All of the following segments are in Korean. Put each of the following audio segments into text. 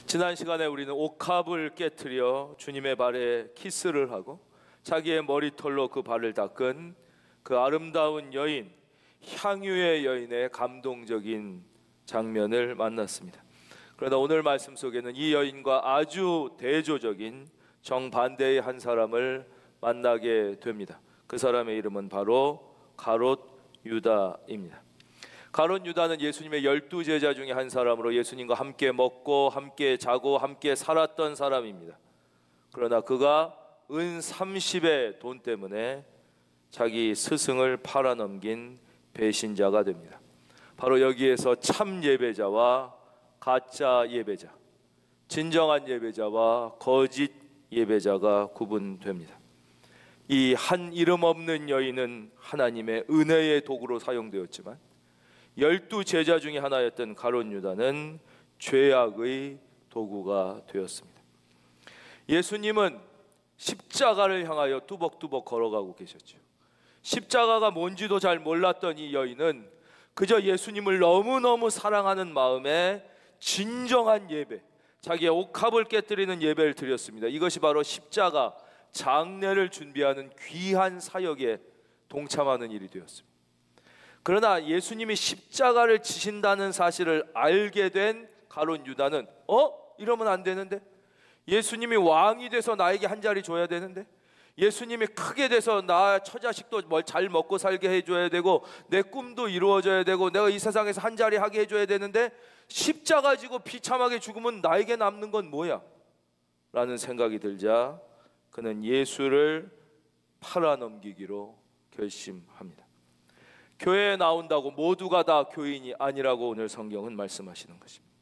지난 시간에 우리는 옥합을 깨트려 주님의 발에 키스를 하고 자기의 머리털로 그 발을 닦은 그 아름다운 여인, 향유의 여인의 감동적인 장면을 만났습니다. 그러나 오늘 말씀 속에는 이 여인과 아주 대조적인 정반대의 한 사람을 만나게 됩니다. 그 사람의 이름은 바로 가롯 유다입니다. 가롯 유다는 예수님의 12제자 중에 한 사람으로 예수님과 함께 먹고 함께 자고 함께 살았던 사람입니다. 그러나 그가 은 30의 돈 때문에 자기 스승을 팔아넘긴 배신자가 됩니다. 바로 여기에서 참 예배자와 가짜 예배자, 진정한 예배자와 거짓 예배자가 구분됩니다. 이 한 이름 없는 여인은 하나님의 은혜의 도구로 사용되었지만 12제자 중에 하나였던 가롯 유다는 죄악의 도구가 되었습니다. 예수님은 십자가를 향하여 뚜벅뚜벅 걸어가고 계셨죠. 십자가가 뭔지도 잘 몰랐던 이 여인은 그저 예수님을 너무너무 사랑하는 마음에 진정한 예배, 자기의 옥합을 깨뜨리는 예배를 드렸습니다. 이것이 바로 십자가 장례를 준비하는 귀한 사역에 동참하는 일이 되었습니다. 그러나 예수님이 십자가를 지신다는 사실을 알게 된 가롯 유다는 이러면 안 되는데, 예수님이 왕이 돼서 나에게 한 자리 줘야 되는데, 예수님이 크게 돼서 나 처자식도 잘 먹고 살게 해줘야 되고 내 꿈도 이루어져야 되고 내가 이 세상에서 한 자리 하게 해줘야 되는데 십자가 지고 비참하게 죽으면 나에게 남는 건 뭐야? 라는 생각이 들자 그는 예수를 팔아넘기기로 결심합니다. 교회에 나온다고 모두가 다 교인이 아니라고 오늘 성경은 말씀하시는 것입니다.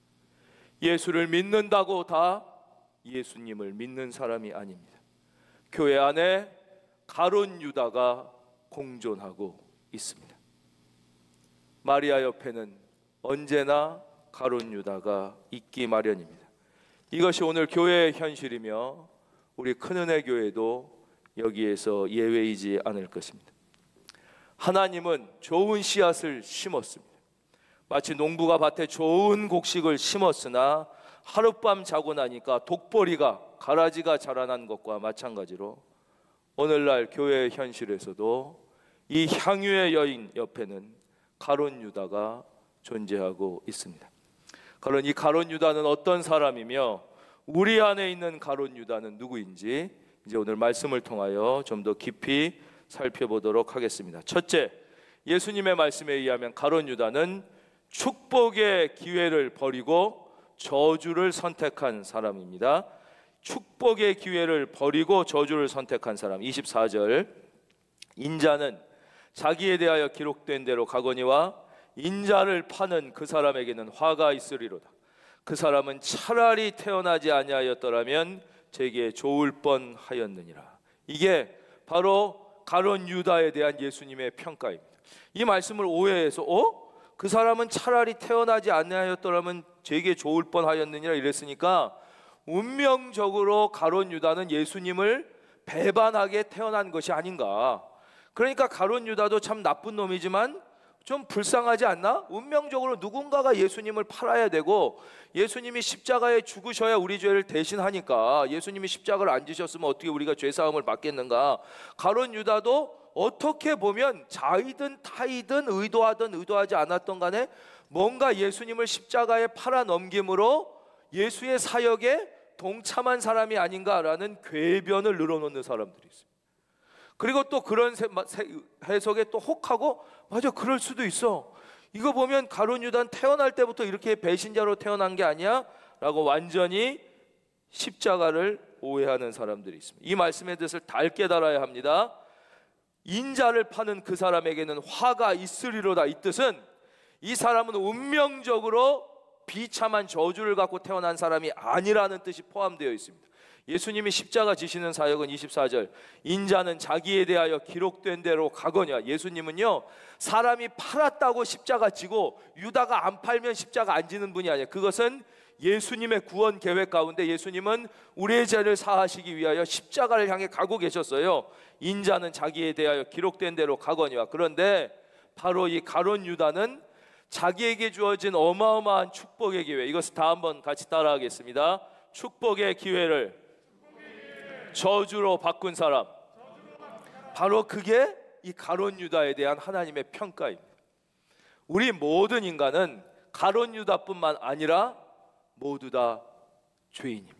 예수를 믿는다고 다 예수님을 믿는 사람이 아닙니다. 교회 안에 가롯 유다가 공존하고 있습니다. 마리아 옆에는 언제나 가롯 유다가 있기 마련입니다. 이것이 오늘 교회의 현실이며 우리 큰은혜 교회도 여기에서 예외이지 않을 것입니다. 하나님은 좋은 씨앗을 심었습니다. 마치 농부가 밭에 좋은 곡식을 심었으나 하룻밤 자고 나니까 독보리가 가라지가 자라난 것과 마찬가지로 오늘날 교회의 현실에서도 이 향유의 여인 옆에는 가롯 유다가 존재하고 있습니다. 그런 이 가롯 유다는 어떤 사람이며 우리 안에 있는 가롯 유다는 누구인지 이제 오늘 말씀을 통하여 좀 더 깊이 살펴보도록 하겠습니다. 첫째, 예수님의 말씀에 의하면 가롯 유다는 축복의 기회를 버리고 저주를 선택한 사람입니다. 축복의 기회를 버리고 저주를 선택한 사람. 24절, 인자는 자기에 대하여 기록된 대로 가거니와 인자를 파는 그 사람에게는 화가 있으리로다. 그 사람은 차라리 태어나지 아니하였더라면 제게 좋을 뻔하였느니라. 이게 바로 가롯 유다에 대한 예수님의 평가입니다. 이 말씀을 오해해서 그 사람은 차라리 태어나지 아니하였더라면 제게 좋을 뻔하였느니라 이랬으니까 운명적으로 가롯 유다는 예수님을 배반하게 태어난 것이 아닌가. 그러니까 가롯 유다도 참 나쁜 놈이지만 좀 불쌍하지 않나? 운명적으로 누군가가 예수님을 팔아야 되고 예수님이 십자가에 죽으셔야 우리 죄를 대신하니까 예수님이 십자가를 안 지셨으면 어떻게 우리가 죄사함을 받겠는가. 가롯 유다도 어떻게 보면 자이든 타이든 의도하든 의도하지 않았던 간에 뭔가 예수님을 십자가에 팔아넘김으로 예수의 사역에 동참한 사람이 아닌가라는 궤변을 늘어놓는 사람들이 있습니다. 그리고 또 그런 해석에 또 혹하고 맞아, 그럴 수도 있어. 이거 보면 가롯 유다는 태어날 때부터 이렇게 배신자로 태어난 게 아니야? 라고 완전히 십자가를 오해하는 사람들이 있습니다. 이 말씀의 뜻을 잘 깨달아야 합니다. 인자를 파는 그 사람에게는 화가 있으리로다. 이 뜻은 이 사람은 운명적으로 비참한 저주를 갖고 태어난 사람이 아니라는 뜻이 포함되어 있습니다. 예수님이 십자가 지시는 사역은 24절, 인자는 자기에 대하여 기록된 대로 가거냐. 예수님은요, 사람이 팔았다고 십자가 지고 유다가 안 팔면 십자가 안 지는 분이 아니에요. 그것은 예수님의 구원 계획 가운데 예수님은 우리의 죄를 사하시기 위하여 십자가를 향해 가고 계셨어요. 인자는 자기에 대하여 기록된 대로 가거니와. 그런데 바로 이 가롯 유다는 자기에게 주어진 어마어마한 축복의 기회, 이것을 다 한번 같이 따라하겠습니다. 축복의 기회를 저주로 바꾼 사람, 바로 그게 이 가룟 유다에 대한 하나님의 평가입니다. 우리 모든 인간은 가룟 유다뿐만 아니라 모두 다 죄인입니다.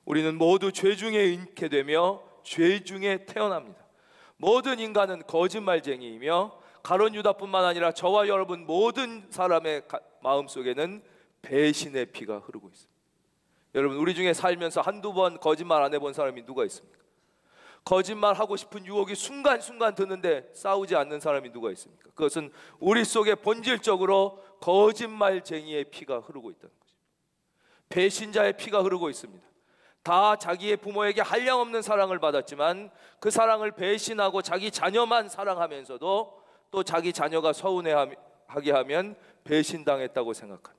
우리는 모두 죄 중에 있게 되며 죄 중에 태어납니다. 모든 인간은 거짓말쟁이이며 가룟 유다뿐만 아니라 저와 여러분 모든 사람의 마음속에는 배신의 피가 흐르고 있습니다. 여러분, 우리 중에 살면서 한두 번 거짓말 안 해본 사람이 누가 있습니까? 거짓말하고 싶은 유혹이 순간순간 드는데 싸우지 않는 사람이 누가 있습니까? 그것은 우리 속에 본질적으로 거짓말쟁이의 피가 흐르고 있다는 거죠. 배신자의 피가 흐르고 있습니다. 다 자기의 부모에게 한량없는 사랑을 받았지만 그 사랑을 배신하고 자기 자녀만 사랑하면서도 또 자기 자녀가 서운해하게 하면 배신당했다고 생각하는,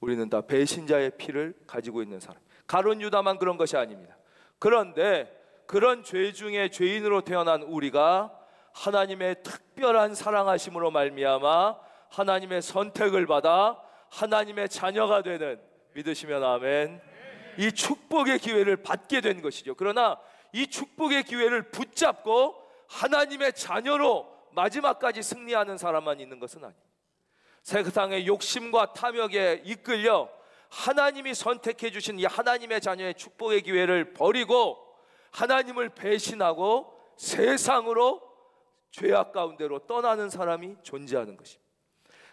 우리는 다 배신자의 피를 가지고 있는 사람. 가룟 유다만 그런 것이 아닙니다. 그런데 그런 죄 중에 죄인으로 태어난 우리가 하나님의 특별한 사랑하심으로 말미암아 하나님의 선택을 받아 하나님의 자녀가 되는, 믿으시면 아멘, 이 축복의 기회를 받게 된 것이죠. 그러나 이 축복의 기회를 붙잡고 하나님의 자녀로 마지막까지 승리하는 사람만 있는 것은 아니에요. 세상의 욕심과 탐욕에 이끌려 하나님이 선택해 주신 이 하나님의 자녀의 축복의 기회를 버리고 하나님을 배신하고 세상으로 죄악 가운데로 떠나는 사람이 존재하는 것입니다.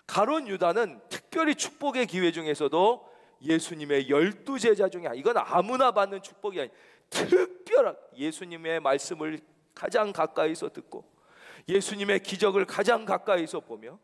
가룟 유다는 특별히 축복의 기회 중에서도 예수님의 12제자 중에, 이건 아무나 받는 축복이 아니에요. 특별한 예수님의 말씀을 가장 가까이서 듣고 예수님의 기적을 가장 가까이서 보며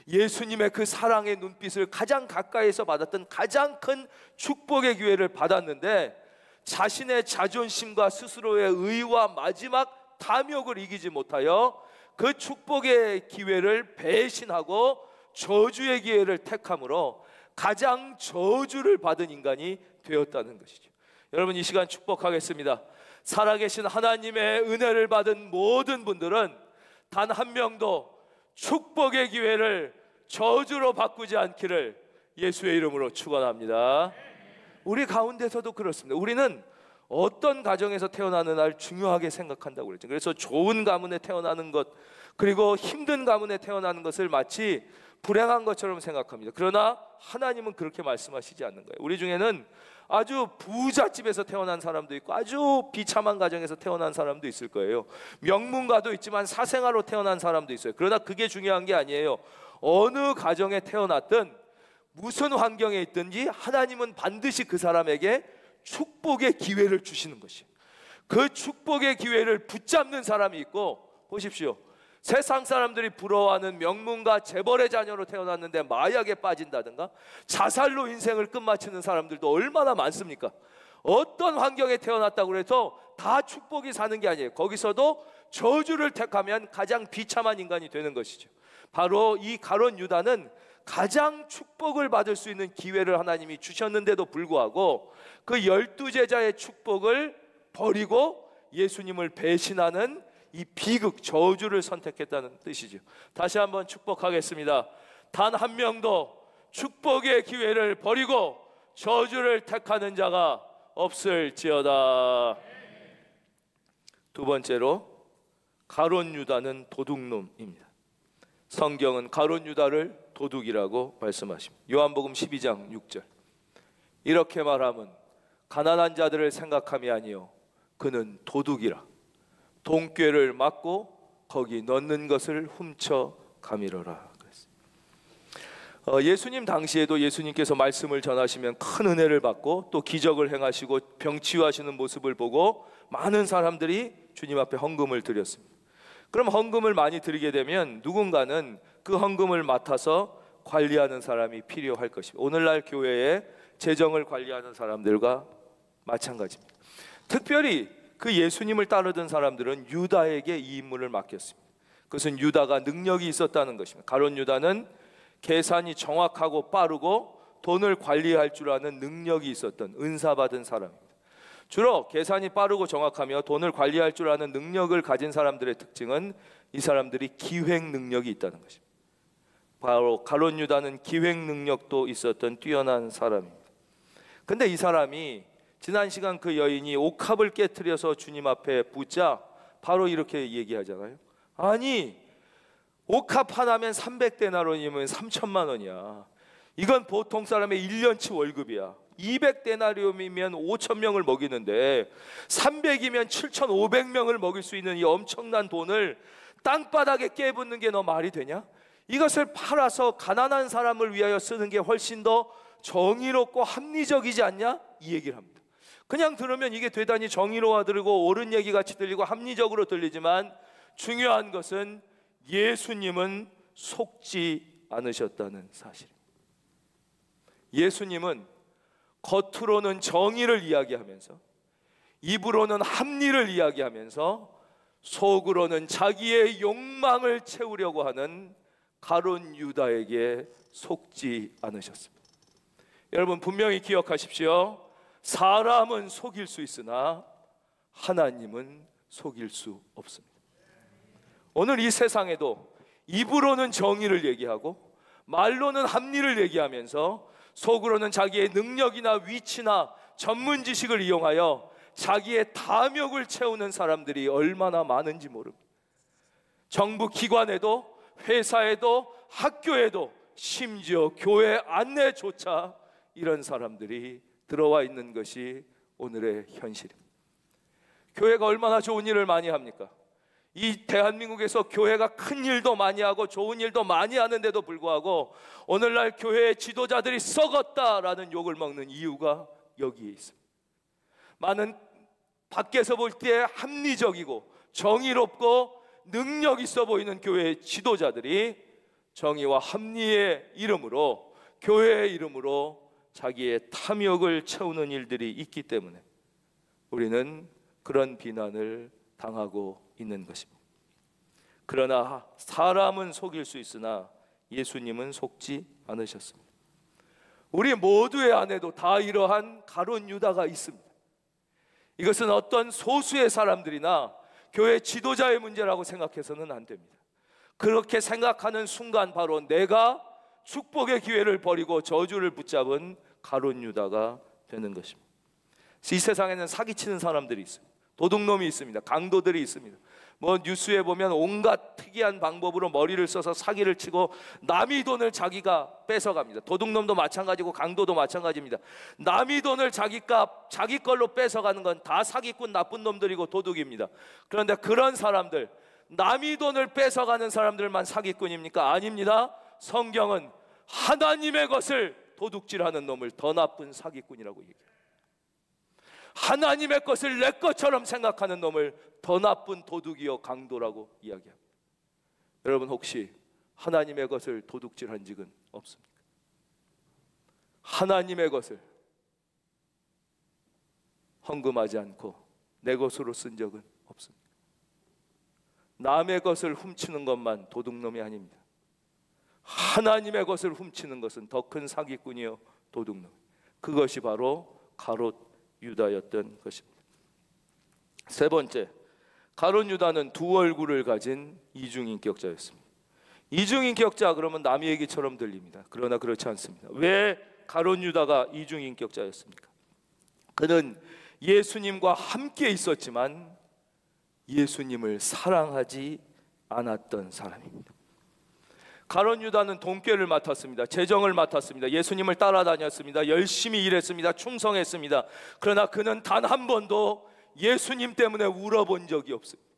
예수님의 그 사랑의 눈빛을 가장 가까이서 받았던 가장 큰 축복의 기회를 받았는데, 자신의 자존심과 스스로의 의와 마지막 탐욕을 이기지 못하여 그 축복의 기회를 배신하고 저주의 기회를 택함으로 가장 저주를 받은 인간이 되었다는 것이죠. 여러분, 이 시간 축복하겠습니다. 살아계신 하나님의 은혜를 받은 모든 분들은 단 한 명도 축복의 기회를 저주로 바꾸지 않기를 예수의 이름으로 축원합니다. 우리 가운데서도 그렇습니다. 우리는 어떤 가정에서 태어나는 날 중요하게 생각한다고 그랬죠. 그래서 좋은 가문에 태어나는 것, 그리고 힘든 가문에 태어나는 것을 마치 불행한 것처럼 생각합니다. 그러나 하나님은 그렇게 말씀하시지 않는 거예요. 우리 중에는 아주 부잣집에서 태어난 사람도 있고 아주 비참한 가정에서 태어난 사람도 있을 거예요. 명문가도 있지만 사생아로 태어난 사람도 있어요. 그러나 그게 중요한 게 아니에요. 어느 가정에 태어났든 무슨 환경에 있든지 하나님은 반드시 그 사람에게 축복의 기회를 주시는 것이에요. 그 축복의 기회를 붙잡는 사람이 있고, 보십시오, 세상 사람들이 부러워하는 명문가 재벌의 자녀로 태어났는데 마약에 빠진다든가 자살로 인생을 끝마치는 사람들도 얼마나 많습니까? 어떤 환경에 태어났다고 해서 다 축복이 사는 게 아니에요. 거기서도 저주를 택하면 가장 비참한 인간이 되는 것이죠. 바로 이 가룟 유다는 가장 축복을 받을 수 있는 기회를 하나님이 주셨는데도 불구하고 그 12제자의 축복을 버리고 예수님을 배신하는 이 비극, 저주를 선택했다는 뜻이죠. 다시 한번 축복하겠습니다. 단 한 명도 축복의 기회를 버리고 저주를 택하는 자가 없을지어다. 두 번째로, 가룟 유다는 도둑놈입니다. 성경은 가룟 유다를 도둑이라고 말씀하십니다. 요한복음 12장 6절. 이렇게 말하면 가난한 자들을 생각함이 아니요 그는 도둑이라. 돈꾀를 막고 거기 넣는 것을 훔쳐 가미러라. 예수님 당시에도 예수님께서 말씀을 전하시면 큰 은혜를 받고 또 기적을 행하시고 병 치유하시는 모습을 보고 많은 사람들이 주님 앞에 헌금을 드렸습니다. 그럼 헌금을 많이 드리게 되면 누군가는 그 헌금을 맡아서 관리하는 사람이 필요할 것입니다. 오늘날 교회에 재정을 관리하는 사람들과 마찬가지입니다. 특별히 그 예수님을 따르던 사람들은 유다에게 이 임무를 맡겼습니다. 그것은 유다가 능력이 있었다는 것입니다. 가룟 유다는 계산이 정확하고 빠르고 돈을 관리할 줄 아는 능력이 있었던 은사받은 사람입니다. 주로 계산이 빠르고 정확하며 돈을 관리할 줄 아는 능력을 가진 사람들의 특징은 이 사람들이 기획 능력이 있다는 것입니다. 바로 가룟 유다는 기획 능력도 있었던 뛰어난 사람입니다. 근데 이 사람이 지난 시간 그 여인이 옥합을 깨트려서 주님 앞에 붙자 바로 이렇게 얘기하잖아요. 아니, 옥합 하나면 300데나리온이면 3천만 원이야. 이건 보통 사람의 1년치 월급이야. 200데나리온이면 5천 명을 먹이는데 300이면 7,500명을 먹일 수 있는 이 엄청난 돈을 땅바닥에 깨붓는 게 너 말이 되냐? 이것을 팔아서 가난한 사람을 위하여 쓰는 게 훨씬 더 정의롭고 합리적이지 않냐? 이 얘기를 합니다. 그냥 들으면 이게 대단히 정의로워 들리고 옳은 얘기 같이 들리고 합리적으로 들리지만 중요한 것은 예수님은 속지 않으셨다는 사실입니다. 예수님은 겉으로는 정의를 이야기하면서 입으로는 합리를 이야기하면서 속으로는 자기의 욕망을 채우려고 하는 가룟 유다에게 속지 않으셨습니다. 여러분 분명히 기억하십시오. 사람은 속일 수 있으나 하나님은 속일 수 없습니다. 오늘 이 세상에도 입으로는 정의를 얘기하고 말로는 합리를 얘기하면서 속으로는 자기의 능력이나 위치나 전문 지식을 이용하여 자기의 탐욕을 채우는 사람들이 얼마나 많은지 모릅니다. 정부 기관에도 회사에도 학교에도 심지어 교회 안내조차 이런 사람들이 들어와 있는 것이 오늘의 현실입니다. 교회가 얼마나 좋은 일을 많이 합니까? 이 대한민국에서 교회가 큰 일도 많이 하고 좋은 일도 많이 하는데도 불구하고 오늘날 교회의 지도자들이 썩었다라는 욕을 먹는 이유가 여기에 있습니다. 많은 밖에서 볼 때 합리적이고 정의롭고 능력 있어 보이는 교회의 지도자들이 정의와 합리의 이름으로 교회의 이름으로 자기의 탐욕을 채우는 일들이 있기 때문에 우리는 그런 비난을 당하고 있는 것입니다. 그러나 사람은 속일 수 있으나 예수님은 속지 않으셨습니다. 우리 모두의 안에도 다 이러한 가룟 유다가 있습니다. 이것은 어떤 소수의 사람들이나 교회 지도자의 문제라고 생각해서는 안 됩니다. 그렇게 생각하는 순간 바로 내가 축복의 기회를 버리고 저주를 붙잡은 가룟 유다가 되는 것입니다. 이 세상에는 사기치는 사람들이 있습니다. 도둑놈이 있습니다. 강도들이 있습니다. 뭐 뉴스에 보면 온갖 특이한 방법으로 머리를 써서 사기를 치고 남의 돈을 자기가 뺏어갑니다. 도둑놈도 마찬가지고 강도도 마찬가지입니다. 남의 돈을 자기 걸로 뺏어가는 건 다 사기꾼 나쁜 놈들이고 도둑입니다. 그런데 그런 사람들, 남의 돈을 뺏어가는 사람들만 사기꾼입니까? 아닙니다. 성경은 하나님의 것을 도둑질하는 놈을 더 나쁜 사기꾼이라고 얘기해요. 하나님의 것을 내 것처럼 생각하는 놈을 더 나쁜 도둑이요 강도라고 이야기합니다. 여러분 혹시 하나님의 것을 도둑질한 적은 없습니까? 하나님의 것을 헌금하지 않고 내 것으로 쓴 적은 없습니까? 남의 것을 훔치는 것만 도둑놈이 아닙니다. 하나님의 것을 훔치는 것은 더 큰 사기꾼이요 도둑놈. 그것이 바로 가롯 유다였던 것입니다. 세 번째, 가룟 유다는 두 얼굴을 가진 이중인격자였습니다. 이중인격자 그러면 남의 얘기처럼 들립니다. 그러나 그렇지 않습니다. 왜 가룟 유다가 이중인격자였습니까? 그는 예수님과 함께 있었지만 예수님을 사랑하지 않았던 사람입니다. 가룟 유다는 돈꾀를 맡았습니다. 재정을 맡았습니다. 예수님을 따라다녔습니다. 열심히 일했습니다. 충성했습니다. 그러나 그는 단 한 번도 예수님 때문에 울어본 적이 없습니다.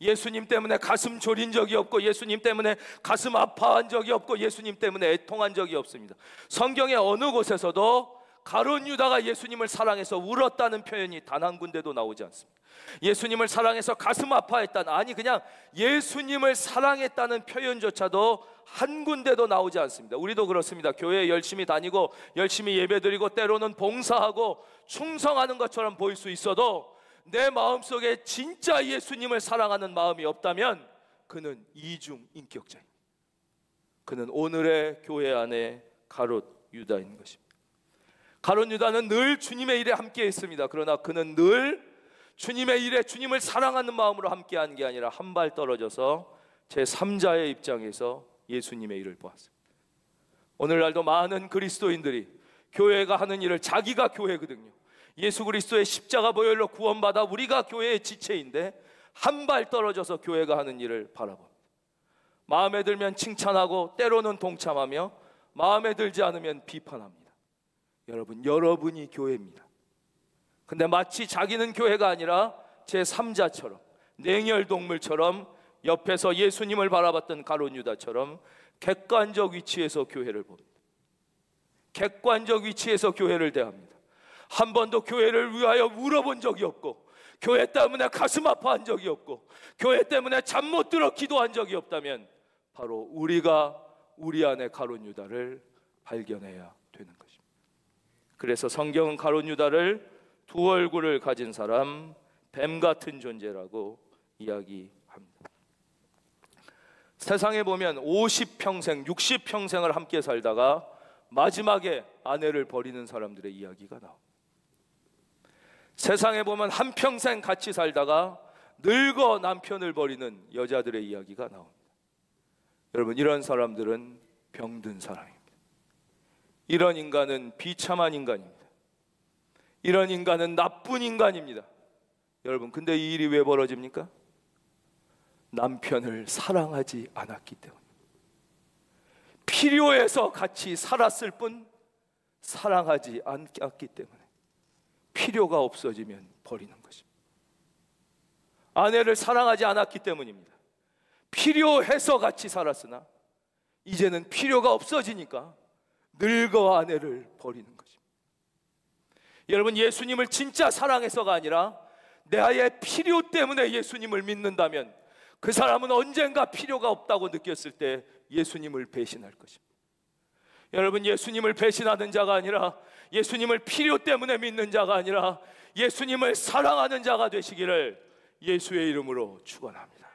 예수님 때문에 가슴 졸인 적이 없고 예수님 때문에 가슴 아파한 적이 없고 예수님 때문에 애통한 적이 없습니다. 성경의 어느 곳에서도 가룟 유다가 예수님을 사랑해서 울었다는 표현이 단 한 군데도 나오지 않습니다. 예수님을 사랑해서 가슴 아파했다는, 아니 그냥 예수님을 사랑했다는 표현조차도 한 군데도 나오지 않습니다. 우리도 그렇습니다. 교회에 열심히 다니고 열심히 예배드리고 때로는 봉사하고 충성하는 것처럼 보일 수 있어도 내 마음속에 진짜 예수님을 사랑하는 마음이 없다면 그는 이중인격자입니다. 그는 오늘의 교회 안에 가롯 유다인 것입니다. 가롯 유다는 늘 주님의 일에 함께 있습니다. 그러나 그는 늘 주님의 일에 주님을 사랑하는 마음으로 함께한 게 아니라 한 발 떨어져서 제3자의 입장에서 예수님의 일을 보았습니다. 오늘날도 많은 그리스도인들이 교회가 하는 일을 자기가 교회거든요. 예수 그리스도의 십자가 보혈로 구원받아 우리가 교회의 지체인데 한 발 떨어져서 교회가 하는 일을 바라봅니다. 마음에 들면 칭찬하고 때로는 동참하며 마음에 들지 않으면 비판합니다. 여러분, 여러분이 교회입니다. 근데 마치 자기는 교회가 아니라 제3자처럼, 냉혈동물처럼 옆에서 예수님을 바라봤던 가룟 유다처럼 객관적 위치에서 교회를 봅니다. 객관적 위치에서 교회를 대합니다. 한 번도 교회를 위하여 울어본 적이 없고, 교회 때문에 가슴 아파한 적이 없고, 교회 때문에 잠 못 들어 기도한 적이 없다면 바로 우리가 우리 안에 가룟 유다를 발견해야 되는 것입니다. 그래서 성경은 가룟 유다를 두 얼굴을 가진 사람, 뱀 같은 존재라고 이야기합니다. 세상에 보면 50평생, 60평생을 함께 살다가 마지막에 아내를 버리는 사람들의 이야기가 나옵니다. 세상에 보면 한평생 같이 살다가 늙어 남편을 버리는 여자들의 이야기가 나옵니다. 여러분, 이런 사람들은 병든 사람입니다. 이런 인간은 비참한 인간입니다. 이런 인간은 나쁜 인간입니다. 여러분, 근데 이 일이 왜 벌어집니까? 남편을 사랑하지 않았기 때문에. 필요해서 같이 살았을 뿐 사랑하지 않았기 때문에 필요가 없어지면 버리는 것입니다. 아내를 사랑하지 않았기 때문입니다. 필요해서 같이 살았으나 이제는 필요가 없어지니까 늙어 아내를 버리는 것입니다. 여러분, 예수님을 진짜 사랑해서가 아니라 나의 필요 때문에 예수님을 믿는다면 그 사람은 언젠가 필요가 없다고 느꼈을 때 예수님을 배신할 것입니다. 여러분, 예수님을 배신하는 자가 아니라 예수님을 필요 때문에 믿는 자가 아니라 예수님을 사랑하는 자가 되시기를 예수의 이름으로 축원합니다.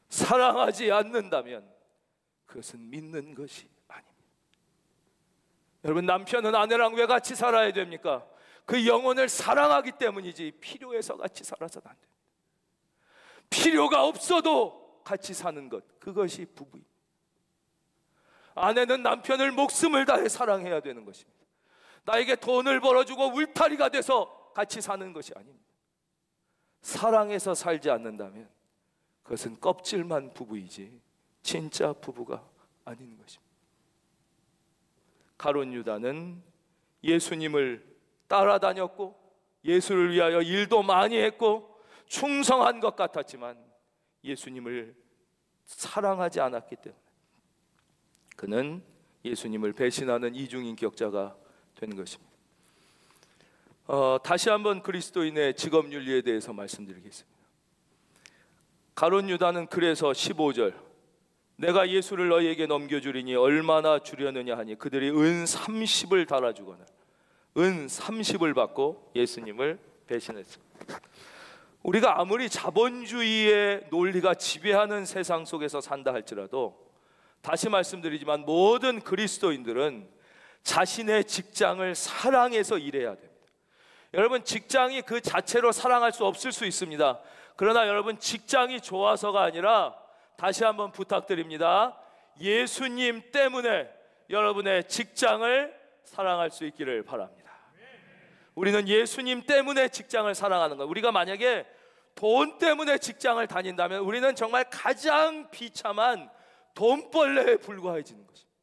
사랑하지 않는다면 그것은 믿는 것이 아닙니다. 여러분, 남편은 아내랑 왜 같이 살아야 됩니까? 그 영혼을 사랑하기 때문이지 필요해서 같이 살아서는 안 됩니다. 필요가 없어도 같이 사는 것, 그것이 부부입니다. 아내는 남편을 목숨을 다해 사랑해야 되는 것입니다. 나에게 돈을 벌어주고 울타리가 돼서 같이 사는 것이 아닙니다. 사랑해서 살지 않는다면 그것은 껍질만 부부이지 진짜 부부가 아닌 것입니다. 가룟 유다는 예수님을 따라다녔고 예수를 위하여 일도 많이 했고 충성한 것 같았지만 예수님을 사랑하지 않았기 때문에 그는 예수님을 배신하는 이중인격자가 된 것입니다. 다시 한번 그리스도인의 직업윤리에 대해서 말씀드리겠습니다. 가룟 유다는 그래서 15절, 내가 예수를 너희에게 넘겨주리니 얼마나 주려느냐 하니 그들이 은 30을 달아주거늘, 은 30을 받고 예수님을 배신했습니다. 우리가 아무리 자본주의의 논리가 지배하는 세상 속에서 산다 할지라도 다시 말씀드리지만 모든 그리스도인들은 자신의 직장을 사랑해서 일해야 됩니다. 여러분, 직장이 그 자체로 사랑할 수 없을 수 있습니다. 그러나 여러분, 직장이 좋아서가 아니라 다시 한번 부탁드립니다. 예수님 때문에 여러분의 직장을 사랑할 수 있기를 바랍니다. 우리는 예수님 때문에 직장을 사랑하는 것. 우리가 만약에 돈 때문에 직장을 다닌다면 우리는 정말 가장 비참한 돈벌레에 불과해지는 것입니다.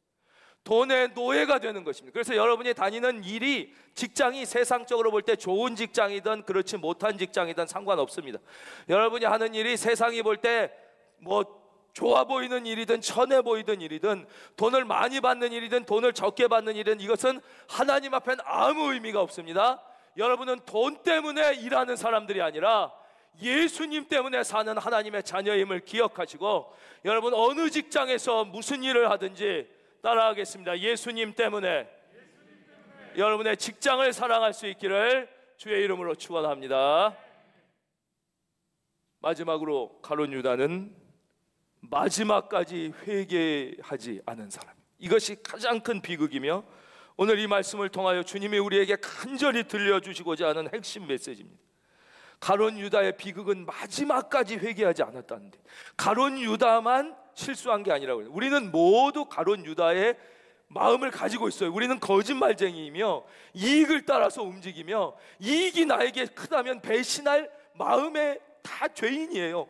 돈의 노예가 되는 것입니다. 그래서 여러분이 다니는 일이, 직장이 세상적으로 볼 때 좋은 직장이든 그렇지 못한 직장이든 상관없습니다. 여러분이 하는 일이 세상이 볼 때 좋아 보이는 일이든 천해 보이던 일이든 돈을 많이 받는 일이든 돈을 적게 받는 일이든 이것은 하나님 앞엔 아무 의미가 없습니다. 여러분은 돈 때문에 일하는 사람들이 아니라 예수님 때문에 사는 하나님의 자녀임을 기억하시고, 여러분 어느 직장에서 무슨 일을 하든지 따라하겠습니다. 예수님 때문에 여러분의 직장을 사랑할 수 있기를 주의 이름으로 축원합니다. 마지막으로 가룟 유다는 마지막까지 회개하지 않은 사람, 이것이 가장 큰 비극이며 오늘 이 말씀을 통하여 주님이 우리에게 간절히 들려주시고자 하는 핵심 메시지입니다. 가룟 유다의 비극은 마지막까지 회개하지 않았다는데, 가룟 유다만 실수한 게 아니라고 해요. 우리는 모두 가룟 유다의 마음을 가지고 있어요. 우리는 거짓말쟁이이며 이익을 따라서 움직이며 이익이 나에게 크다면 배신할 마음에 다 죄인이에요.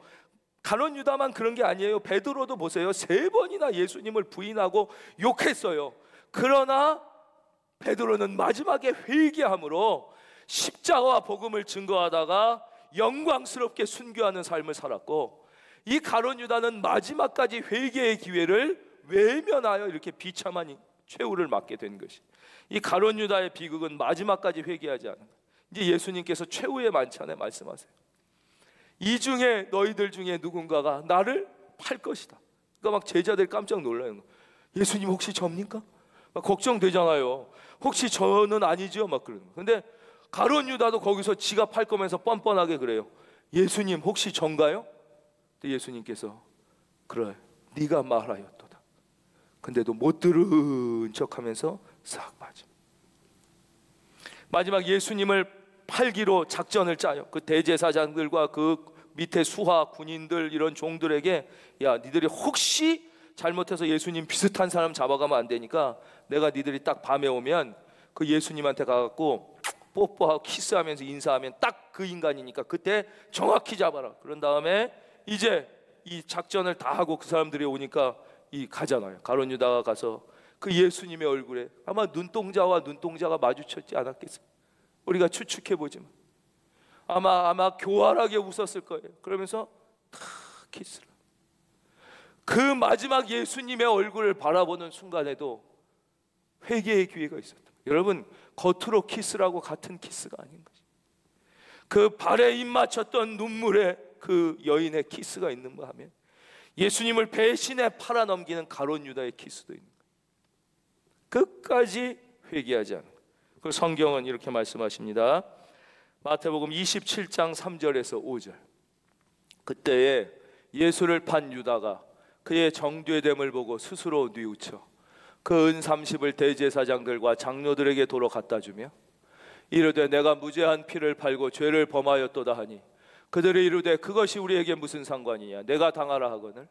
가룟 유다만 그런 게 아니에요. 베드로도 보세요. 3번이나 예수님을 부인하고 욕했어요. 그러나 베드로는 마지막에 회개함으로 십자가와 복음을 증거하다가 영광스럽게 순교하는 삶을 살았고, 이 가룟 유다는 마지막까지 회개의 기회를 외면하여 이렇게 비참한 최후를 맞게 된 것이, 이 가룟 유다의 비극은 마지막까지 회개하지 않은 거예요. 이제 예수님께서 최후의 만찬에 말씀하세요. 이 중에 너희들 중에 누군가가 나를 팔 것이다. 그러니까 막 제자들 깜짝 놀라요. 예수님 혹시 접니까? 막 걱정되잖아요. 혹시 저는 아니죠? 막 그러는 거예요. 근데 가룟 유다도 거기서 지가 팔 거면서 뻔뻔하게 그래요. 예수님 혹시 전가요? 근데 예수님께서 그래, 네가 말하였도다. 근데도 못 들은 척하면서 싹 빠져. 마지막 예수님을 팔기로 작전을 짜요. 그 대제사장들과 그 밑에 수하 군인들 이런 종들에게, 야, 니들이 혹시 잘못해서 예수님 비슷한 사람 잡아가면 안 되니까 내가 니들이 딱 밤에 오면 그 예수님한테 가갖고 뽀뽀하고 키스하면서 인사하면 딱 그 인간이니까 그때 정확히 잡아라. 그런 다음에 이제 이 작전을 다 하고 그 사람들이 오니까 이 가잖아요. 가룟 유다가 가서 그 예수님의 얼굴에 아마 눈동자와 눈동자가 마주쳤지 않았겠어요? 우리가 추측해보지만 아마 교활하게 웃었을 거예요. 그러면서 탁 키스를. 그 마지막 예수님의 얼굴을 바라보는 순간에도 회개의 기회가 있었다. 여러분, 겉으로 키스라고 같은 키스가 아닌 것이, 그 발에 입 맞췄던 눈물에 그 여인의 키스가 있는가 하면 예수님을 배신에 팔아넘기는 가룟 유다의 키스도 있는 거예요. 끝까지 회개하지 않은 거예요. 그 성경은 이렇게 말씀하십니다. 마태복음 27장 3절에서 5절. 그때에 예수를 판 유다가 그의 정죄됨을 보고 스스로 뉘우쳐 그 은 30을 대제사장들과 장로들에게 도로 갖다 주며 이르되 내가 무죄한 피를 팔고 죄를 범하였도다 하니 그들이 이르되 그것이 우리에게 무슨 상관이냐, 내가 당하라 하거늘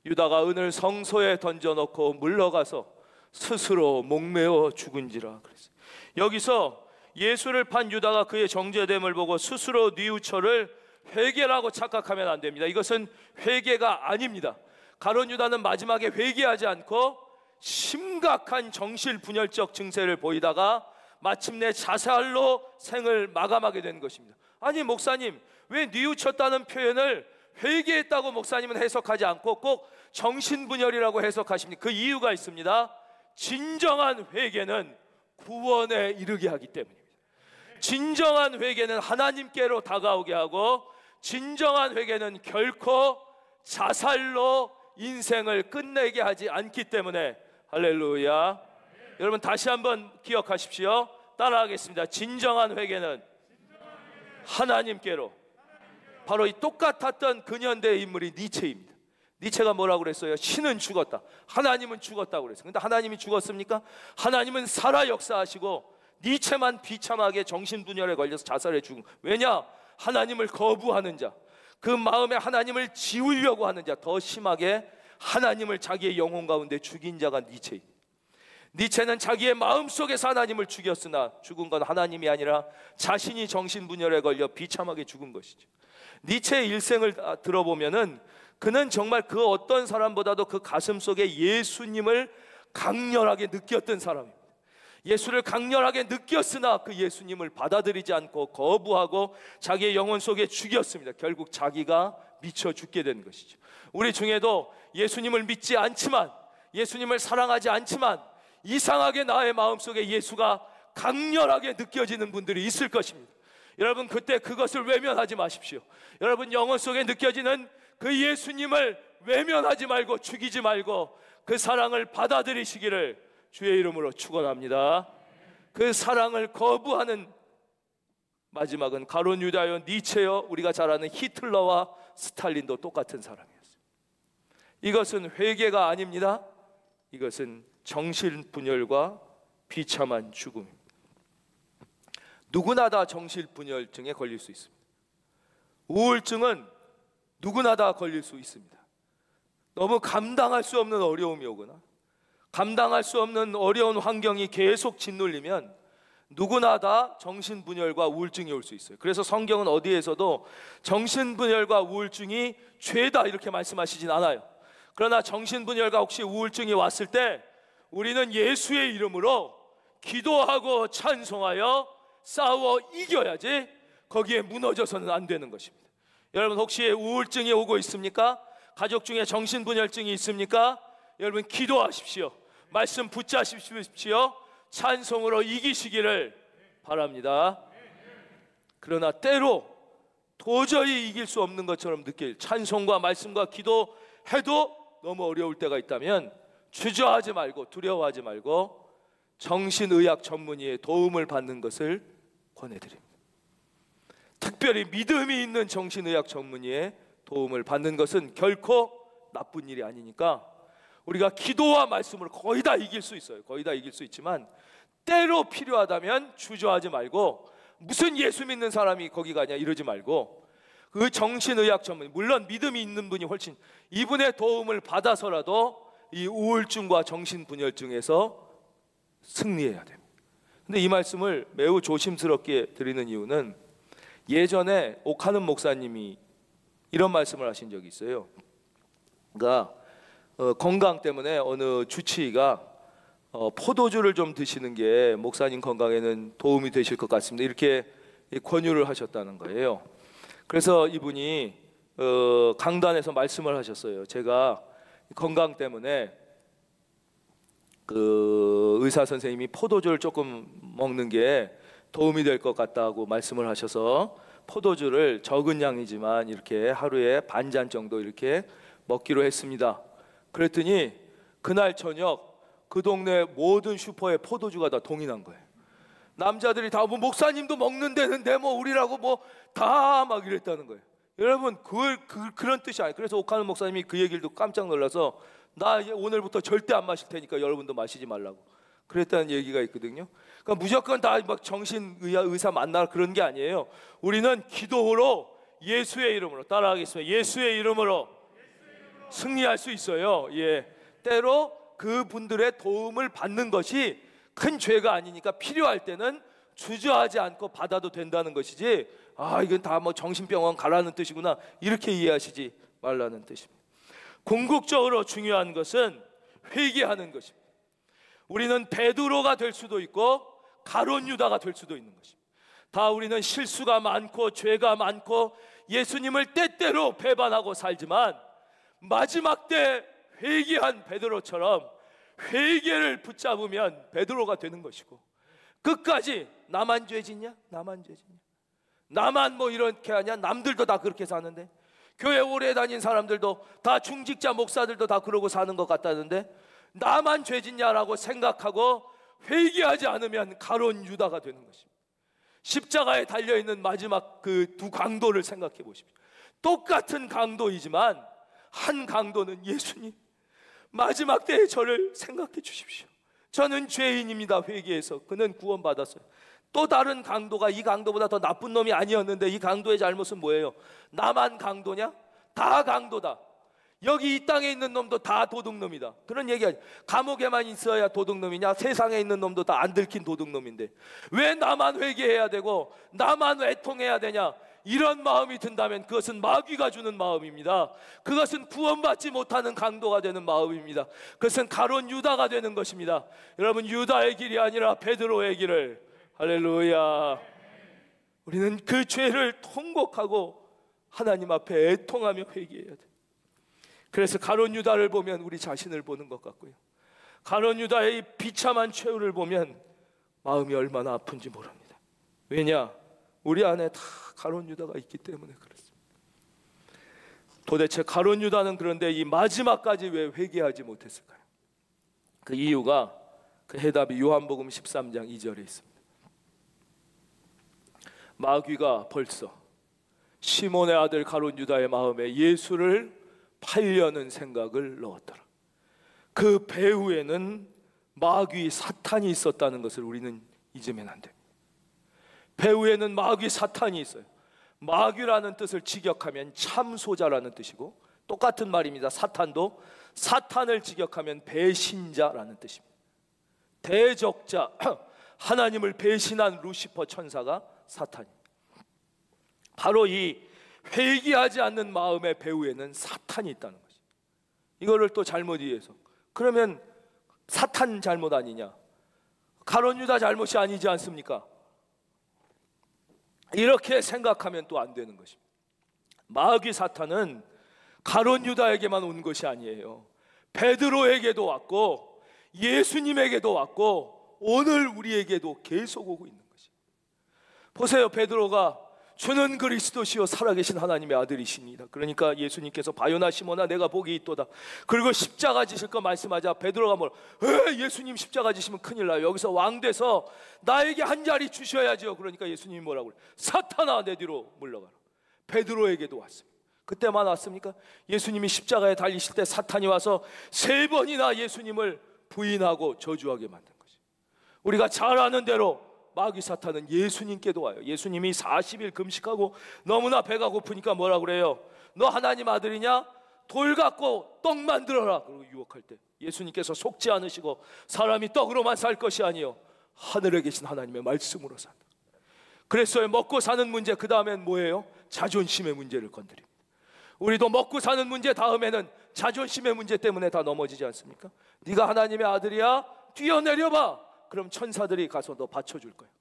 유다가 은을 성소에 던져놓고 물러가서 스스로 목매어 죽은지라 그랬어요. 여기서 예수를 판 유다가 그의 정죄됨을 보고 스스로 뉘우쳐를 회개라고 착각하면 안 됩니다. 이것은 회개가 아닙니다. 가룟 유다는 마지막에 회개하지 않고 심각한 정신분열적 증세를 보이다가 마침내 자살로 생을 마감하게 된 것입니다. 아니 목사님, 왜 뉘우쳤다는 표현을 회개했다고 목사님은 해석하지 않고 꼭 정신분열이라고 해석하십니까? 그 이유가 있습니다. 진정한 회개는 구원에 이르게 하기 때문입니다. 진정한 회개는 하나님께로 다가오게 하고, 진정한 회개는 결코 자살로 인생을 끝내게 하지 않기 때문에, 할렐루야. 여러분 다시 한번 기억하십시오. 따라하겠습니다. 진정한 회개는 하나님께로. 바로 이 똑같았던 근현대의 인물이 니체입니다. 니체가 뭐라고 그랬어요? 신은 죽었다, 하나님은 죽었다고 그랬어요. 근데 하나님이 죽었습니까? 하나님은 살아 역사하시고 니체만 비참하게 정신분열에 걸려서 자살해 죽은. 왜냐? 하나님을 거부하는 자, 그 마음에 하나님을 지우려고 하는 자, 더 심하게 하나님을 자기의 영혼 가운데 죽인 자가 니체입니다. 니체는 자기의 마음속에서 하나님을 죽였으나 죽은 건 하나님이 아니라 자신이 정신분열에 걸려 비참하게 죽은 것이죠. 니체의 일생을 들어보면은 그는 정말 그 어떤 사람보다도 그 가슴 속에 예수님을 강렬하게 느꼈던 사람입니다. 예수를 강렬하게 느꼈으나 그 예수님을 받아들이지 않고 거부하고 자기의 영혼 속에 죽였습니다. 결국 자기가 미쳐 죽게 된 것이죠. 우리 중에도 예수님을 믿지 않지만, 예수님을 사랑하지 않지만 이상하게 나의 마음속에 예수가 강렬하게 느껴지는 분들이 있을 것입니다. 여러분, 그때 그것을 외면하지 마십시오. 여러분 영혼 속에 느껴지는 그 예수님을 외면하지 말고 죽이지 말고 그 사랑을 받아들이시기를 주의 이름으로 축원합니다. 그 사랑을 거부하는 마지막은 가룟 유다요, 니체요, 우리가 잘 아는 히틀러와 스탈린도 똑같은 사람이었어요. 이것은 회개가 아닙니다. 이것은 정신분열과 비참한 죽음입니다. 누구나 다 정신분열증에 걸릴 수 있습니다. 우울증은 누구나 다 걸릴 수 있습니다. 너무 감당할 수 없는 어려움이 오거나 감당할 수 없는 어려운 환경이 계속 짓눌리면 누구나 다 정신분열과 우울증이 올 수 있어요. 그래서 성경은 어디에서도 정신분열과 우울증이 죄다 이렇게 말씀하시진 않아요. 그러나 정신분열과 혹시 우울증이 왔을 때 우리는 예수의 이름으로 기도하고 찬송하여 싸워 이겨야지 거기에 무너져서는 안 되는 것입니다. 여러분 혹시 우울증이 오고 있습니까? 가족 중에 정신분열증이 있습니까? 여러분 기도하십시오. 말씀 붙잡으십시오. 찬송으로 이기시기를 바랍니다. 그러나 때로 도저히 이길 수 없는 것처럼 느낄 찬송과 말씀과 기도해도 너무 어려울 때가 있다면 주저하지 말고 두려워하지 말고 정신의학 전문의의 도움을 받는 것을 권해드립니다. 특별히 믿음이 있는 정신의학 전문의의 도움을 받는 것은 결코 나쁜 일이 아니니까 우리가 기도와 말씀으로 거의 다 이길 수 있어요. 거의 다 이길 수 있지만 때로 필요하다면 주저하지 말고 무슨 예수 믿는 사람이 거기 가냐 이러지 말고 그 정신의학 전문, 물론 믿음이 있는 분이 훨씬 이분의 도움을 받아서라도 이 우울증과 정신분열증에서 승리해야 됩니다. 근데 이 말씀을 매우 조심스럽게 드리는 이유는 예전에 옥하는 목사님이 이런 말씀을 하신 적이 있어요. 그러니까 건강 때문에 어느 주치의가 포도주를 좀 드시는 게 목사님 건강에는 도움이 되실 것 같습니다. 이렇게 권유를 하셨다는 거예요. 그래서 이분이 강단에서 말씀을 하셨어요. 제가 건강 때문에 그 의사 선생님이 포도주를 조금 먹는 게 도움이 될 것 같다고 말씀을 하셔서 포도주를 적은 양이지만 이렇게 하루에 반 잔 정도 이렇게 먹기로 했습니다. 그랬더니 그날 저녁 그 동네 모든 슈퍼에 포도주가 다 동이 난 거예요. 남자들이 다 뭐 목사님도 먹는다는데 뭐 우리라고 뭐 다 막 이랬다는 거예요. 여러분 그런 뜻이 아니에요. 그래서 옥하는 목사님이 그 얘기를 듣고 깜짝 놀라서 나 오늘부터 절대 안 마실 테니까 여러분도 마시지 말라고 그랬다는 얘기가 있거든요. 그러니까 무조건 다 막 정신의사 만나 그런 게 아니에요. 우리는 기도로 예수의 이름으로 따라하겠습니다. 예수의 이름으로 승리할 수 있어요. 예, 때로 그분들의 도움을 받는 것이 큰 죄가 아니니까 필요할 때는 주저하지 않고 받아도 된다는 것이지 이건 다 뭐 정신병원 가라는 뜻이구나 이렇게 이해하시지 말라는 뜻입니다. 궁극적으로 중요한 것은 회개하는 것입니다. 우리는 베드로가 될 수도 있고 가룟 유다가 될 수도 있는 것입니다. 다 우리는 실수가 많고 죄가 많고 예수님을 때때로 배반하고 살지만 마지막 때 회개한 베드로처럼 회개를 붙잡으면 베드로가 되는 것이고 끝까지 나만 죄 짓냐? 나만 죄 짓냐? 나만 뭐 이렇게 하냐? 남들도 다 그렇게 사는데 교회 오래 다닌 사람들도 다 중직자 목사들도 다 그러고 사는 것 같다는데 나만 죄 짓냐라고 생각하고 회개하지 않으면 가룟 유다가 되는 것입니다. 십자가에 달려있는 마지막 그 두 강도를 생각해 보십시오. 똑같은 강도이지만 한 강도는 예수님, 마지막 때에 저를 생각해 주십시오. 저는 죄인입니다. 회개해서 그는 구원받았어요. 또 다른 강도가 이 강도보다 더 나쁜 놈이 아니었는데 이 강도의 잘못은 뭐예요? 나만 강도냐? 다 강도다. 여기 이 땅에 있는 놈도 다 도둑놈이다. 그런 얘기 아니야. 감옥에만 있어야 도둑놈이냐? 세상에 있는 놈도 다 안 들킨 도둑놈인데 왜 나만 회개해야 되고 나만 애통해야 되냐? 이런 마음이 든다면 그것은 마귀가 주는 마음입니다. 그것은 구원받지 못하는 강도가 되는 마음입니다. 그것은 가룟 유다가 되는 것입니다. 여러분, 유다의 길이 아니라 베드로의 길을, 할렐루야, 우리는 그 죄를 통곡하고 하나님 앞에 애통하며 회개해야 돼. 그래서 가룟 유다를 보면 우리 자신을 보는 것 같고요, 가룟 유다의 비참한 최후를 보면 마음이 얼마나 아픈지 모릅니다. 왜냐? 우리 안에 다 가룟 유다가 있기 때문에 그렇습니다. 도대체 가룟 유다는 그런데 이 마지막까지 왜 회개하지 못했을까요? 그 이유가, 그 해답이 요한복음 13장 2절에 있습니다. 마귀가 벌써 시몬의 아들 가룟 유다의 마음에 예수를 팔려는 생각을 넣었더라. 그 배후에는 마귀 사탄이 있었다는 것을 우리는 잊으면 안 됩니다. 배후에는 마귀 사탄이 있어요. 마귀라는 뜻을 직역하면 참소자라는 뜻이고 똑같은 말입니다. 사탄도 사탄을 직역하면 배신자라는 뜻입니다. 대적자, 하나님을 배신한 루시퍼 천사가 사탄입니다. 바로 이 회개하지 않는 마음의 배후에는 사탄이 있다는 거죠. 이거를 또 잘못 이해해서 그러면 사탄 잘못 아니냐, 가룟 유다 잘못이 아니지 않습니까? 이렇게 생각하면 또 안 되는 것입니다. 마귀 사탄은 가룟 유다에게만 온 것이 아니에요. 베드로에게도 왔고 예수님에게도 왔고 오늘 우리에게도 계속 오고 있는 것이. 보세요. 베드로가 주는 그리스도시요 살아계신 하나님의 아들이십니다. 그러니까 예수님께서 바요나 시몬아 내가 복이 있도다. 그리고 십자가 지실 거 말씀하자 베드로가 뭐라, 예수님 십자가 지시면 큰일 나요. 여기서 왕 돼서 나에게 한 자리 주셔야죠. 그러니까 예수님이 뭐라고 그래? 사탄아 내 뒤로 물러가라. 베드로에게도 왔습니다. 그때만 왔습니까? 예수님이 십자가에 달리실 때 사탄이 와서 3번이나 예수님을 부인하고 저주하게 만든 것이. 우리가 잘 아는 대로 마귀 사탄은 예수님께도 와요. 예수님이 40일 금식하고 너무나 배가 고프니까 뭐라 그래요? 너 하나님 아들이냐? 돌 갖고 떡 만들어라. 그리고 유혹할 때 예수님께서 속지 않으시고 사람이 떡으로만 살 것이 아니요 하늘에 계신 하나님의 말씀으로 산다. 그랬어요. 먹고 사는 문제, 그 다음엔 뭐예요? 자존심의 문제를 건드립니다. 우리도 먹고 사는 문제 다음에는 자존심의 문제 때문에 다 넘어지지 않습니까? 네가 하나님의 아들이야? 뛰어내려봐. 그럼 천사들이 가서 너 받쳐줄 거예요.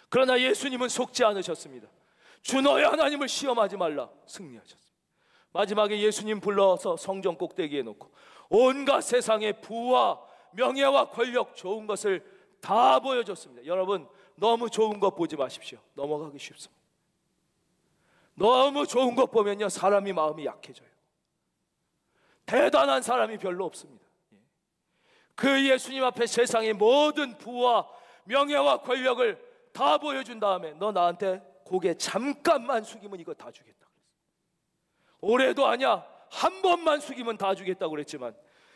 그러나 예수님은 속지 않으셨습니다. 주 너의 하나님을 시험하지 말라. 승리하셨습니다. 마지막에 예수님 불러서 성전 꼭대기에 놓고 온갖 세상의 부와 명예와 권력, 좋은 것을 다 보여줬습니다. 여러분 너무 좋은 것 보지 마십시오. 넘어가기 쉽습니다. 너무 좋은 것 보면요 사람이 마음이 약해져요. 대단한 사람이 별로 없습니다. 그 예수님 앞에 세상의 모든 부와 명예와 권력을 다 보여준 다음에 너 나한테 고개 잠깐만 숙이면 이거 다 주겠다 그랬어요. 올해도 아니야, 한 번만 숙이면 다 주겠다고 그랬지만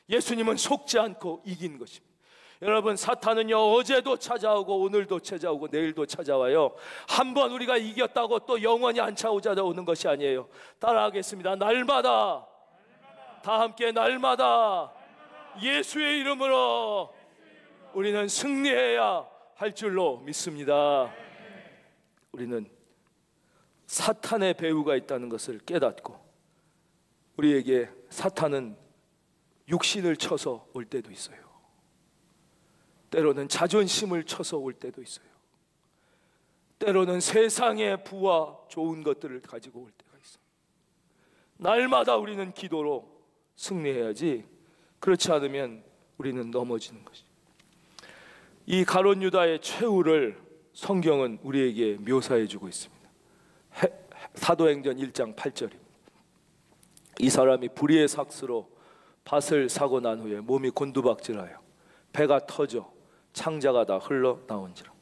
예수님은 속지 않고 이긴 것입니다. 여러분 사탄은요 어제도 찾아오고 오늘도 찾아오고 내일도 찾아와요. 한 번 우리가 이겼다고 또 영원히 안 찾아오는 것이 아니에요. 따라하겠습니다. 날마다, 다 함께 날마다 예수의 이름으로 우리는 승리해야 할 줄로 믿습니다. 우리는 사탄의 배후가 있다는 것을 깨닫고 우리에게 사탄은 육신을 쳐서 올 때도 있어요. 때로는 자존심을 쳐서 올 때도 있어요. 때로는 세상의 부와 좋은 것들을 가지고 올 때가 있어요. 날마다 우리는 기도로 승리해야지, 그렇지 않으면 우리는 넘어지는 것이. 이 가룟 유다의 최후를 성경은 우리에게 묘사해 주고 있습니다. 사도행전 1장 8절입니다. 이 사람이 불의의 삭스로 밭을 사고 난 후에 몸이 곤두박질하여 배가 터져 창자가 다 흘러나온지라.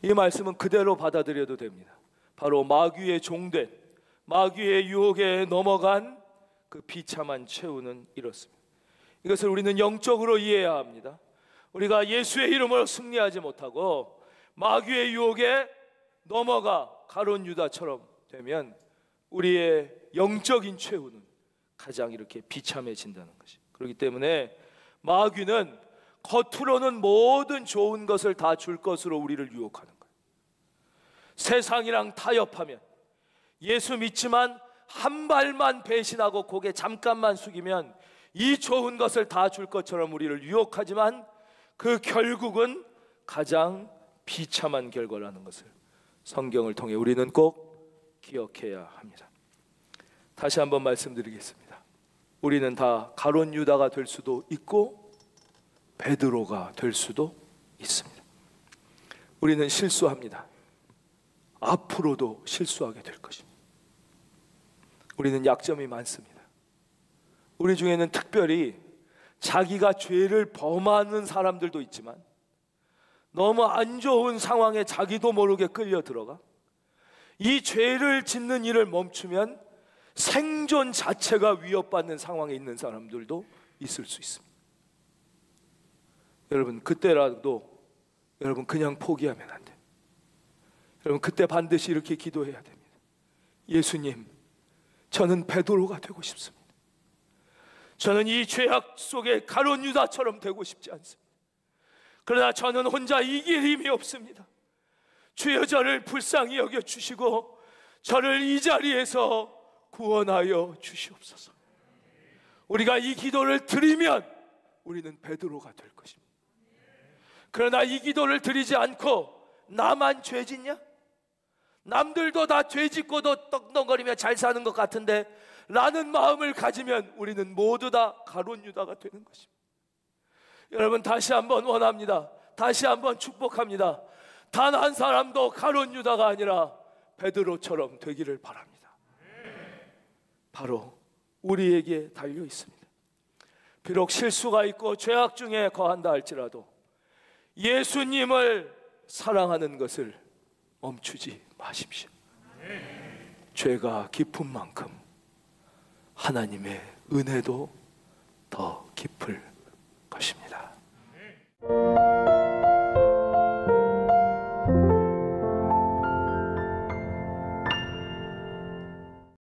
이 말씀은 그대로 받아들여도 됩니다. 바로 마귀의 종된, 마귀의 유혹에 넘어간 그 비참한 최후는 이렇습니다. 이것을 우리는 영적으로 이해해야 합니다. 우리가 예수의 이름으로 승리하지 못하고 마귀의 유혹에 넘어가 가룟 유다처럼 되면 우리의 영적인 최후는 가장 이렇게 비참해진다는 것이. 그렇기 때문에 마귀는 겉으로는 모든 좋은 것을 다 줄 것으로 우리를 유혹하는 거예요. 세상이랑 타협하면, 예수 믿지만 한 발만 배신하고 고개 잠깐만 숙이면 이 좋은 것을 다 줄 것처럼 우리를 유혹하지만 그 결국은 가장 비참한 결과라는 것을 성경을 통해 우리는 꼭 기억해야 합니다. 다시 한번 말씀드리겠습니다. 우리는 다 가룟 유다가 될 수도 있고 베드로가 될 수도 있습니다. 우리는 실수합니다. 앞으로도 실수하게 될 것입니다. 우리는 약점이 많습니다. 우리 중에는 특별히 자기가 죄를 범하는 사람들도 있지만 너무 안 좋은 상황에 자기도 모르게 끌려 들어가 이 죄를 짓는 일을 멈추면 생존 자체가 위협받는 상황에 있는 사람들도 있을 수 있습니다. 여러분 그때라도 여러분 그냥 포기하면 안 돼요. 여러분 그때 반드시 이렇게 기도해야 됩니다. 예수님, 저는 베드로가 되고 싶습니다. 저는 이 죄악 속에 가룟 유다처럼 되고 싶지 않습니다. 그러나 저는 혼자 이길 힘이 없습니다. 주여 저를 불쌍히 여겨 주시고 저를 이 자리에서 구원하여 주시옵소서. 우리가 이 기도를 드리면 우리는 베드로가 될 것입니다. 그러나 이 기도를 드리지 않고 나만 죄 짓냐? 남들도 다 죄 짓고도 떡덩거리며 잘 사는 것 같은데 라는 마음을 가지면 우리는 모두 다 가룟 유다가 되는 것입니다. 여러분, 다시 한번 원합니다. 다시 한번 축복합니다. 단 한 사람도 가룟 유다가 아니라 베드로처럼 되기를 바랍니다. 바로 우리에게 달려 있습니다. 비록 실수가 있고 죄악 중에 거한다 할지라도 예수님을 사랑하는 것을 멈추지 마십시오. 죄가 깊은 만큼 하나님의 은혜도 더 깊을 것입니다.